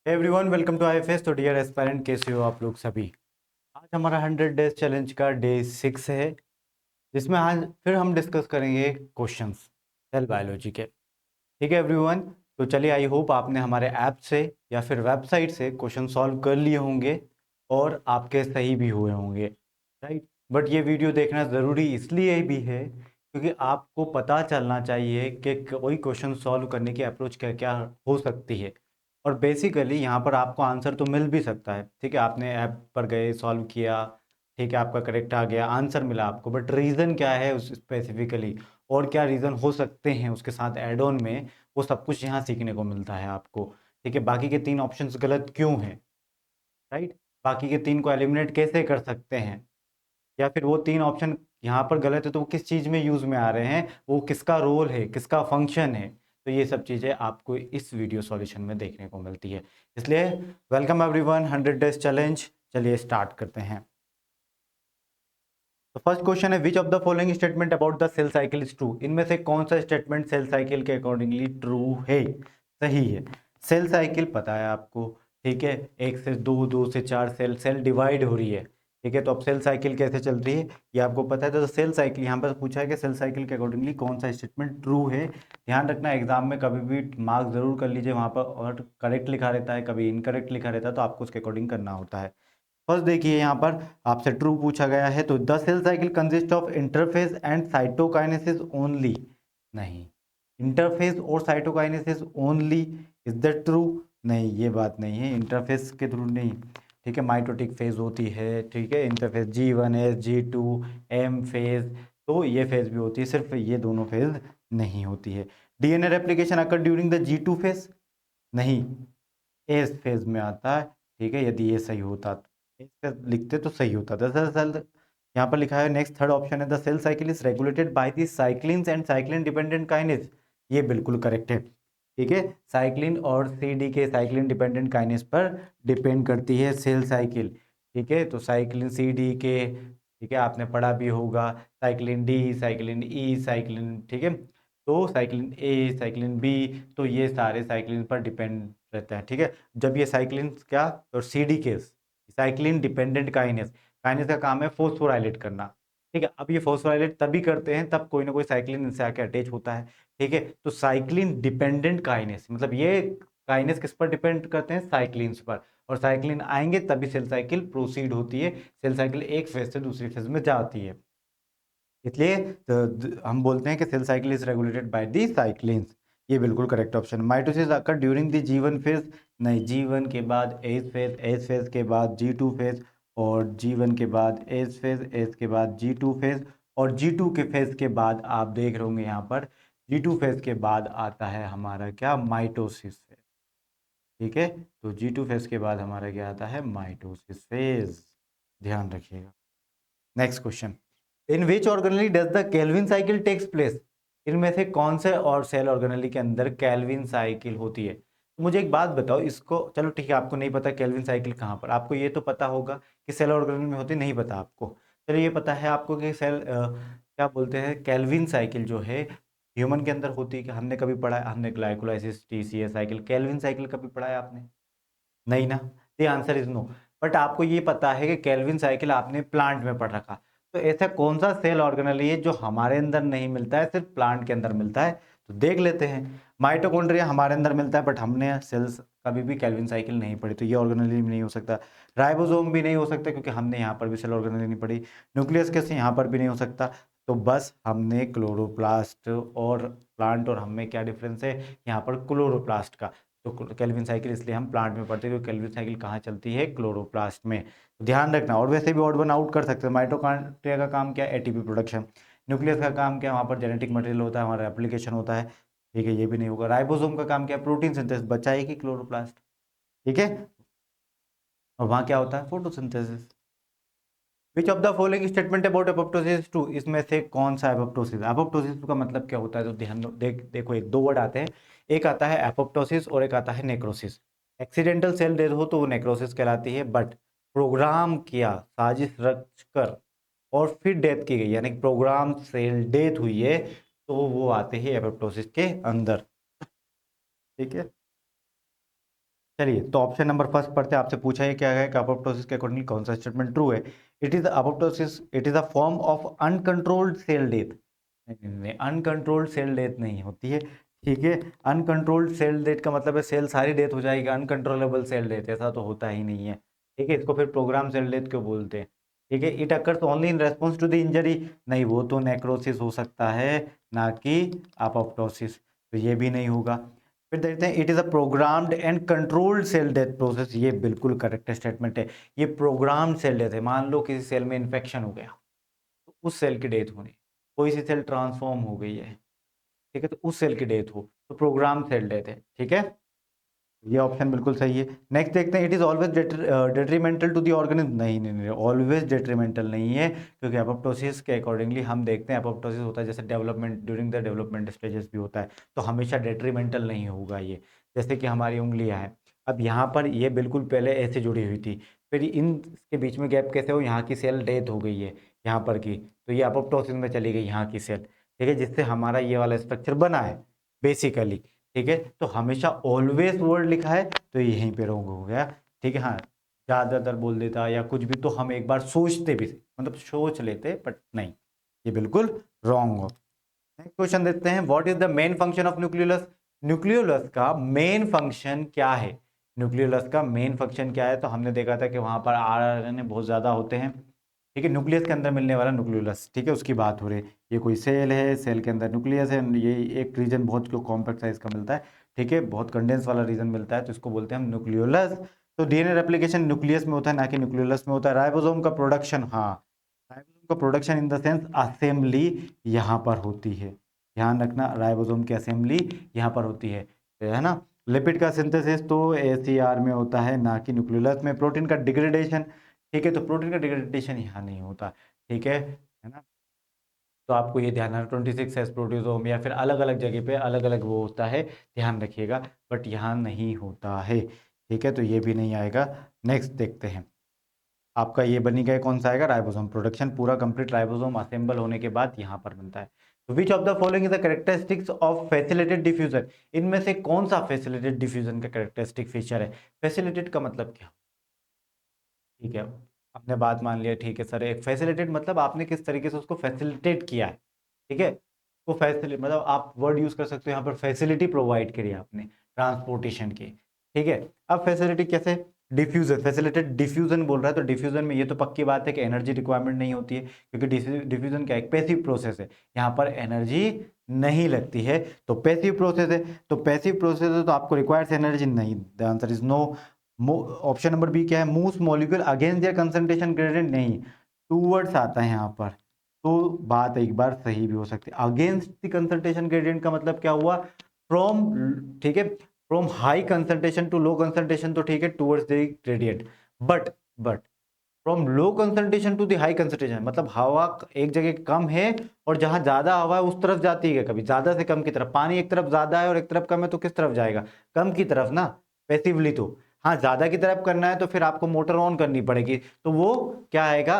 Everyone welcome to IFS. तो dear aspirant, कैसे हो आप लोग सभी। आज हमारा 100 डेज चैलेंज का डे 6 है, जिसमें आज फिर हम डिस्कस करेंगे क्वेश्चंस सेल बायोलॉजी के। ठीक है एवरीवन, तो चलिए, आई होप आपने हमारे ऐप से या फिर वेबसाइट से क्वेश्चन सॉल्व कर लिए होंगे और आपके सही भी हुए होंगे, राइट। बट ये वीडियो देखना ज़रूरी इसलिए भी है क्योंकि आपको पता चलना चाहिए कि कोई क्वेश्चन सॉल्व करने की अप्रोच क्या क्या हो सकती है। और बेसिकली यहाँ पर आपको आंसर तो मिल भी सकता है, ठीक है, आपने ऐप पर गए, सॉल्व किया, ठीक है, आपका करेक्ट आ गया, आंसर मिला आपको, बट रीज़न क्या है उस स्पेसिफिकली, और क्या रीज़न हो सकते हैं उसके साथ एड ऑन में, वो सब कुछ यहाँ सीखने को मिलता है आपको। ठीक है, बाकी के 3 ऑप्शंस गलत क्यों हैं, राइट, बाकी के 3 को एलिमिनेट कैसे कर सकते हैं, या फिर वो 3 ऑप्शन यहाँ पर गलत है तो वो किस चीज़ में यूज़ में आ रहे हैं, वो किसका रोल है, किसका फंक्शन है। तो ये सब चीज़ें आपको इस वीडियो सॉल्यूशन में देखने को मिलती है। इसलिए वेलकम एवरीवन, 100 डेज चैलेंज। चलिए स्टार्ट करते हैं। तो फर्स्ट क्वेश्चन है, which of the following statement about the cell cycle is true. इनमें से कौन सा स्टेटमेंट सेल साइकिल के अकॉर्डिंगली ट्रू है, सही है। सेल साइकिल पता है आपको, ठीक है, 1 से 2, 2 से 4 सेल डिवाइड हो रही है, ठीक है। तो अब सेल साइकिल कैसे चल रही है ये आपको पता है। तो सेल साइकिल यहाँ पर पूछा है कि सेल साइकिल के अकॉर्डिंगली कौन सा स्टेटमेंट ट्रू है। ध्यान रखना, एग्जाम में कभी भी मार्क जरूर कर लीजिए वहाँ पर, और करेक्ट लिखा रहता है, कभी इनकरेक्ट लिखा रहता है, तो आपको उसके अकॉर्डिंग करना होता है। फर्स्ट देखिए, यहाँ पर आपसे ट्रू पूछा गया है, तो the cell cycle consist of interphase and cytokinesis only. नहीं, इंटरफेस और cytokinesis only, is that true? नहीं, ये बात नहीं है, इंटरफेस के थ्रू नहीं। ठीक है, माइटोटिक फेज होती है, ठीक है, interface G1S G2 M phase, तो ये फेज भी होती है, सिर्फ ये दोनों फेज नहीं होती है। DNA replication occur during the G2 phase, नहीं, एस फेज में आता है। ठीक है, यदि ये सही होता तो एस फेज लिखते तो सही होता। दरअसल यहाँ पर लिखा है, नेक्स्ट थर्ड ऑप्शन है, the cell cycle is regulated by the cyclins and cyclin dependent kinase. ये बिल्कुल करेक्ट है, ठीक है, साइक्लिन और सी के साइक्लिन डिपेंडेंट काइनेज पर डिपेंड करती है सेल साइकिल। ठीक है, तो साइक्लिन सी के, ठीक है, आपने पढ़ा भी होगा, साइक्लिन डी, साइक्लिन ई, साइक्लिन, ठीक है, तो साइक्लिन ए, साइक्लिन बी, तो ये सारे साइक्लिन पर डिपेंड रहता है। ठीक है, जब ये साइक्लिन क्या, और CDK cyclin dependent kinase, kinase का काम है फोस्फोराइलेट करना। ठीक है, अब ये फोस्फोराइलेट तभी करते हैं तब कोई ना कोई साइक्लिन इनसे आके अटैच होता है। ठीक है, तो साइक्लिन डिपेंडेंट काइनेस मतलब ये काइनेस किस पर डिपेंड करते हैं, साइक्लिन्स पर, और साइक्लिन आएंगे तभी सेल साइकिल प्रोसीड होती है, सेल साइकिल एक फेज से दूसरी फेज में जाती है। इसलिए हम बोलते हैं कि cell cycle is regulated by the cyclins. ये बिल्कुल correct option. Mitosis occur during the G1 phase, नहीं, G1 के बाद एस फेज, एस फेज के बाद G2 फेज, और G1 के बाद एस फेज, एस के बाद G2 फेज, और G2 के फेज के बाद आप देख रहे होंगे यहाँ पर G2 फेज के बाद आता है हमारा क्या, माइटोसिस फेज। ठीक है, तो G2 फेज के बाद हमारा क्या आता है, माइटोसिस फेज। ध्यान रखिएगा। Next question, in which organelle does the Calvin cycle takes place. इनमें से कौन से और सेल ऑर्गेनली के अंदर केल्विन साइकिल होती है। तो मुझे एक बात बताओ, इसको चलो ठीक है, आपको नहीं पता केल्विन साइकिल कहाँ पर, आपको ये तो पता होगा कि सेल ऑर्गेनल में होती, नहीं पता आपको। चलो ये पता है आपको कि सेल क्या बोलते हैं, केल्विन साइकिल जो है ह्यूमन के अंदर होती है, कि हमने कभी पढ़ा है, हमने glycolysis TCA cycle, Calvin cycle कभी पढ़ा है आपने, नहीं ना। The answer is no. But आपको ये पता है कि केल्विन साइकिल आपने प्लांट में पढ़ रखा। तो ऐसा कौन सा सेल ऑर्गेनली है जो हमारे अंदर नहीं मिलता है, सिर्फ प्लांट के अंदर मिलता है। तो देख लेते हैं। माइटोकॉन्ड्रिया हमारे अंदर मिलता है, बट हमने सेल्स कभी भी केल्विन साइकिल नहीं पढ़ी, तो ये ऑर्गेनली भी नहीं हो सकता। राइबोसोम भी नहीं हो सकता, क्योंकि हमने यहाँ पर भी सेल ऑर्गेनली नहीं पढ़ी। न्यूक्लियस कैसे यहाँ पर भी नहीं हो सकता। तो बस हमने क्लोरोप्लास्ट और प्लांट और हमें क्या डिफरेंस है, यहाँ पर क्लोरोप्लास्ट का। तो केल्विन साइकिल इसलिए हम प्लांट में पढ़ते हैं, क्योंकि केल्विन साइकिल कहाँ चलती है, क्लोरोप्लास्ट में। तो ध्यान रखना, और वैसे भी ऑड वन आउट कर सकते हैं। माइटोकॉन्ड्रिया का काम क्या है, ATP प्रोडक्शन। न्यूक्लियस का काम क्या है, वहाँ पर जेनेटिक मटेरियल होता है, हमारा एप्लीकेशन होता है। ठीक है, ये भी नहीं होगा। राइबोसोम का काम क्या है, प्रोटीन सिंथेसिस, बचा है कि क्लोरोप्लास्ट। ठीक है, और वहाँ क्या होता है, photosynthesis. Which of the following statement about apoptosis true. इसमें से कौन सा एपोप्टोसिस, एपोप्टोसिस का मतलब क्या होता है, तो ध्यान देखो, एक दो वर्ड आते हैं, एक आता है एपोप्टोसिस और एक आता है नेक्रोसिस। एक्सीडेंटल सेल डेथ हो तो वो नेक्रोसिस कहलाती है, बट प्रोग्राम किया, साजिश रच कर और फिर डेथ की गई, यानी प्रोग्राम सेल डेथ हुई है, तो वो आते हैं एपोप्टोसिस के अंदर। ठीक है, चलिए तो ऑप्शन नंबर फर्स्ट पढ़ते हैं। आपसे पूछा है क्या है कि अपोप्टोसिस के अकॉर्डिंगली कौन सा स्टेटमेंट ट्रू है। It is apoptosis, it is a form of uncontrolled cell death. नहीं, अनकंट्रोल्ड सेल डेथ नहीं होती है, ठीक है। अनकंट्रोल्ड सेल डेथ का मतलब है सेल सारी डेथ हो जाएगी, अनकंट्रोलेबल सेल डेथ ऐसा तो होता ही नहीं है, ठीक है। इसको फिर प्रोग्राम सेल डेथ क्यों बोलते हैं, ठीक है। It occurs only in response to the injury, नहीं वो तो नेक्रोसिस हो सकता है, ना कि अपोप्टोसिस, तो ये भी नहीं होगा। फिर देखते हैं it is a programmed and controlled cell death process, ये बिल्कुल करेक्ट स्टेटमेंट है। ये प्रोग्राम्ड सेल डेथ है। मान लो किसी सेल में इन्फेक्शन हो गया तो उस सेल की डेथ होनी, कोई सी सेल ट्रांसफॉर्म हो गई है, ठीक है, तो उस सेल की डेथ हो तो प्रोग्राम सेल डेथ है, ठीक है। ये ऑप्शन बिल्कुल सही है। नेक्स्ट देखते हैं it is always detrimental to the organism, नहीं नहीं नहीं, ऑलवेज डेट्रीमेंटल नहीं है, क्योंकि एपोप्टोसिस के अकॉर्डिंगली हम देखते हैं एपोप्टोसिस होता है जैसे development, during the development stages भी होता है, तो हमेशा डेट्रीमेंटल नहीं होगा ये। जैसे कि हमारी उंगलियां हैं, अब यहाँ पर ये बिल्कुल पहले ऐसे जुड़ी हुई थी, फिर इन के बीच में गैप कैसे हो, यहाँ की सेल डेथ हो गई है यहाँ पर की, तो ये एपोप्टोसिस में चली गई यहाँ की सेल, ठीक है, जिससे हमारा ये वाला स्ट्रक्चर बना है बेसिकली, ठीक है। तो हमेशा ऑलवेज वर्ड लिखा है तो यहीं पे रॉन्ग हो गया, ठीक है। हाँ, ज़्यादातर बोल देता या कुछ भी तो हम एक बार सोचते भी थे, मतलब सोच लेते, बट नहीं, ये बिल्कुल रॉन्ग हो। नेक्स्ट क्वेश्चन देखते हैं, what is the main function of nucleolus. Nucleolus का मेन फंक्शन क्या है, न्यूक्लियोलस का मेन फंक्शन क्या है, तो हमने देखा था कि वहां पर आरएनए बहुत ज्यादा होते हैं, ठीक है, न्यूक्लियस के अंदर मिलने वाला न्यूक्लियोलस, ठीक है, उसकी बात हो रही है। ये कोई सेल है, सेल के अंदर न्यूक्लियस है, ये एक रीजन बहुत कॉम्पैक्ट साइज का मिलता है, ठीक है, बहुत कंडेंस वाला रीजन मिलता है, तो इसको बोलते हैं हम न्यूक्लियोलस। तो डीएनए रेप्लिकेशन न्यूक्लियस में होता है, ना कि न्यूक्लियोलस में होता है। राइबोसोम का प्रोडक्शन, हाँ, राइबोसोम का production in the sense assembly यहाँ पर होती है, ध्यान रखना, राइबोसोम की असेंबली यहाँ पर होती है ना। लिपिड का सिंथेसिस तो एसीआर में होता है, ना कि न्यूक्लियोलस में। प्रोटीन का डिग्रेडेशन, ठीक है, तो प्रोटीन का डिग्रेडेशन यहाँ नहीं होता, ठीक है ना। तो आपको ये ध्यान रखना, 26 एस प्रोटीजोम या फिर अलग अलग जगह पे अलग अलग वो होता है, ध्यान रखिएगा, बट यहाँ नहीं होता है, ठीक है, तो ये भी नहीं आएगा। नेक्स्ट देखते हैं, आपका ये बनी गया कौन सा आएगा, राइबोसोम प्रोडक्शन, पूरा कंप्लीट राइबोसोम असेंबल होने के बाद यहाँ पर बनता है। तो विच of the following is the characteristics of facilitated diffusion, इनमें से कौन सा फैसिलिटेटेड डिफ्यूजन का कैरेक्टरिस्टिक फीचर है। फैसिलिटेटेड का मतलब क्या, ठीक है, आपने बात मान लिया, ठीक है सर, एक फैसिलिटेट मतलब आपने किस तरीके से उसको फैसिलिटेट किया है, ठीक है, वो फैसिलिटी मतलब आप वर्ड यूज कर सकते हो यहाँ पर, फैसिलिटी प्रोवाइड करी आपने ट्रांसपोर्टेशन की, ठीक है। अब फैसिलिटी कैसे, डिफ्यूजन, फैसिलिटेट डिफ्यूजन बोल रहा है, तो डिफ्यूजन में ये तो पक्की बात है कि एनर्जी रिक्वायरमेंट नहीं होती है, क्योंकि डिफ्यूजन क्या एक पैसिव प्रोसेस है, यहाँ पर एनर्जी नहीं लगती है, तो पैसिव प्रोसेस है, तो पैसिव प्रोसेस है तो आपको रिक्वायर्स एनर्जी नहीं, the answer is no. Option number B क्या है, moves molecule against their concentration gradient, नहीं, टूवर्ड्स आता है यहाँ पर, तो बात एक बार सही भी हो सकती है। अगेंस्ट द कंसंट्रेशन ग्रेडियंट का मतलब क्या हुआ, फ्रॉम, ठीक है, from high concentration to low concentration, तो ठीक है, towards the gradient, but from low concentration to the high concentration मतलब हवा एक जगह कम है और जहां ज्यादा हवा है उस तरफ जाती है, कभी ज्यादा से कम की तरफ, पानी एक तरफ ज्यादा है और एक तरफ कम है तो किस तरफ जाएगा, कम की तरफ ना, पैसिवली तो। हाँ, ज्यादा की तरफ करना है तो फिर आपको मोटर ऑन करनी पड़ेगी, तो वो क्या आएगा,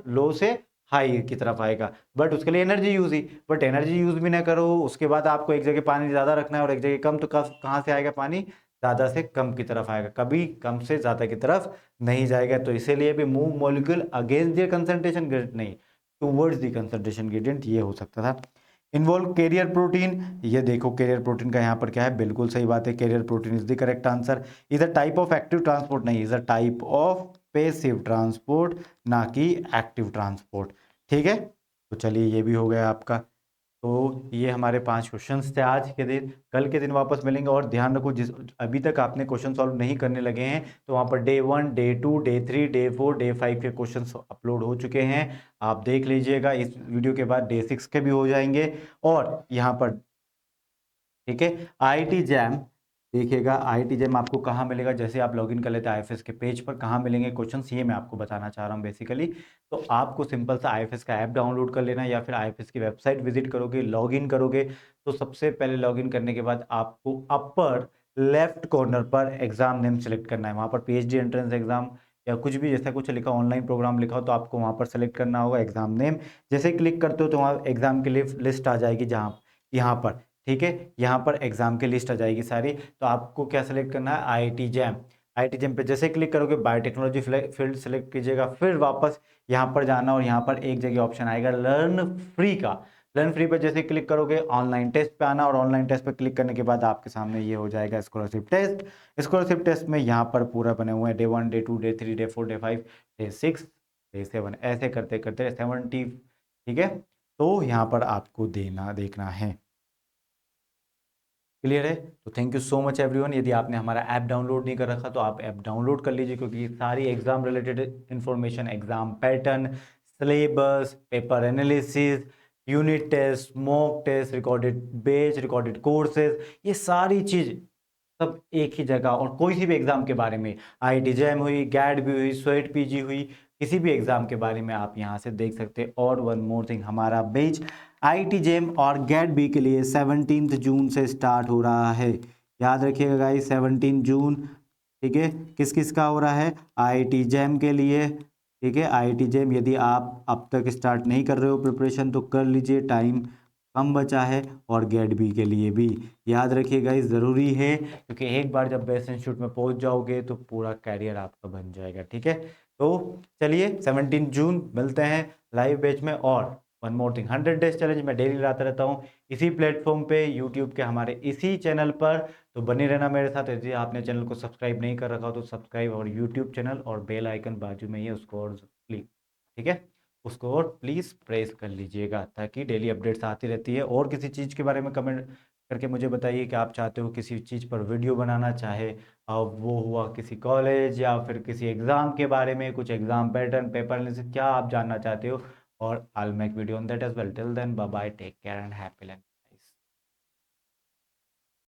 लो से हाई की तरफ आएगा, बट उसके लिए energy use he, but energy use भी ना करो, उसके बाद आपको एक जगह पानी ज्यादा रखना है और एक जगह कम, तो कहाँ से आएगा पानी, ज्यादा से कम की तरफ आएगा, कभी कम से ज्यादा की तरफ नहीं जाएगा, तो इसीलिए भी move molecule against the concentration gradient नहीं, टुवर्ड्स द कंसंट्रेशन ग्रेडियंट, ये हो सकता था। इन्वॉल्व कैरियर प्रोटीन, ये देखो कैरियर प्रोटीन का यहाँ पर क्या है, बिल्कुल सही बात है, carrier protein is the correct answer. Is a type of active transport, नहीं, is a type of passive transport, ना कि एक्टिव ट्रांसपोर्ट, ठीक है। तो चलिए ये भी हो गया आपका। तो ये हमारे 5 क्वेश्चंस थे आज के दिन, कल के दिन वापस मिलेंगे, और ध्यान रखो जिस अभी तक आपने क्वेश्चन सॉल्व नहीं करने लगे हैं तो वहाँ per day 1, day 2, day 3, day 4, day 5 के क्वेश्चंस अपलोड हो चुके हैं, आप देख लीजिएगा, इस वीडियो के बाद डे 6 के भी हो जाएंगे। और यहाँ पर, ठीक है, आईआईटी जैम देखिएगा, आईआईटी जैम आपको कहाँ मिलेगा, जैसे आप लॉगिन कर लेते हैं आईएफएस के पेज पर, कहाँ मिलेंगे क्वेश्चंस ये मैं आपको बताना चाह रहा हूँ बेसिकली। तो आपको सिंपल सा आईएफएस का ऐप डाउनलोड कर लेना, या फिर आईएफएस की वेबसाइट विजिट करोगे, लॉगिन करोगे, तो सबसे पहले लॉगिन करने के बाद आपको अपर लेफ्ट कॉर्नर पर एग्जाम नेम सेलेक्ट करना है, वहाँ पर पीएचडी एंट्रेंस एग्जाम या कुछ भी जैसा कुछ लिखा, ऑनलाइन प्रोग्राम लिखा हो, तो आपको वहाँ पर सेलेक्ट करना होगा एग्जाम नेम। जैसे क्लिक करते हो तो वहाँ एग्जाम की लिस्ट आ जाएगी, जहाँ यहाँ पर ठीक है, यहाँ पर एग्जाम की लिस्ट आ जाएगी सारी। तो आपको क्या सेलेक्ट करना है, आईआईटी जैम। आईआईटी जैम पे जैसे क्लिक करोगे बायोटेक्नोलॉजी फील्ड सेलेक्ट कीजिएगा, फिर वापस यहाँ पर जाना और यहाँ पर एक जगह ऑप्शन आएगा लर्न फ्री का। लर्न फ्री पे जैसे क्लिक करोगे ऑनलाइन टेस्ट पे आना, और ऑनलाइन टेस्ट पे क्लिक करने के बाद आपके सामने ये हो जाएगा स्कॉलरशिप टेस्ट। स्कॉलरशिप टेस्ट में यहाँ पर पूरा बने हुए हैं day 1 day 2 day 3 day 4 day 5 day 6 day 7, ऐसे करते करते 70, ठीक है। तो यहाँ पर आपको देखना है। क्लियर है? तो thank you so much everyone. यदि आपने हमारा ऐप डाउनलोड नहीं कर रखा तो आप ऐप डाउनलोड कर लीजिए, क्योंकि सारी exam related information, exam pattern, syllabus, paper analysis, unit test, mock test, recorded batch, recorded courses, ये सारी चीज सब एक ही जगह। और कोई सी भी एग्जाम के बारे में, आईआईटी जैम हुई, गैट भी हुई, स्वेट पीजी हुई, किसी भी एग्जाम के बारे में आप यहाँ से देख सकते हैं। और वन मोर थिंग, हमारा बैच आईआईटी जेम और गेट बी के लिए 17 जून से स्टार्ट हो रहा है। याद रखिएगा गाइस, 17 जून, ठीक है। किस किस का हो रहा है, आईआईटी जेम के लिए, ठीक है। आईआईटी जेम यदि आप अब तक स्टार्ट नहीं कर रहे हो प्रिपरेशन तो कर लीजिए, टाइम कम बचा है। और गेट बी के लिए भी याद रखिएगा, इस ज़रूरी है, क्योंकि एक बार जब बेस्ट इंस्टीट्यूट में पहुंच जाओगे तो पूरा कैरियर आपका बन जाएगा, ठीक है। तो चलिए 17 जून मिलते हैं लाइव बैच में। और one more thing, 100 days challenge मैं डेली लाता रहता हूँ इसी प्लेटफॉर्म पे, यूट्यूब के हमारे इसी चैनल पर। तो बने रहना मेरे साथ। यदि आपने चैनल को सब्सक्राइब नहीं कर रखा हो तो सब्सक्राइब, और यूट्यूब चैनल और बेल आइकन बाजू में ही है, उसको और क्लिक, ठीक है, उसको और प्लीज़ प्रेस कर लीजिएगा, ताकि डेली अपडेट्स आती रहती है। और किसी चीज़ के बारे में कमेंट करके मुझे बताइए कि आप चाहते हो किसी चीज़ पर वीडियो बनाना, चाहे वो हुआ किसी कॉलेज या फिर किसी एग्ज़ाम के बारे में, कुछ एग्ज़ाम पैटर्न, पेपर एनालिसिस, क्या आप जानना चाहते हो। और I will make video on that as well. Till then bye bye, take care and happy learning.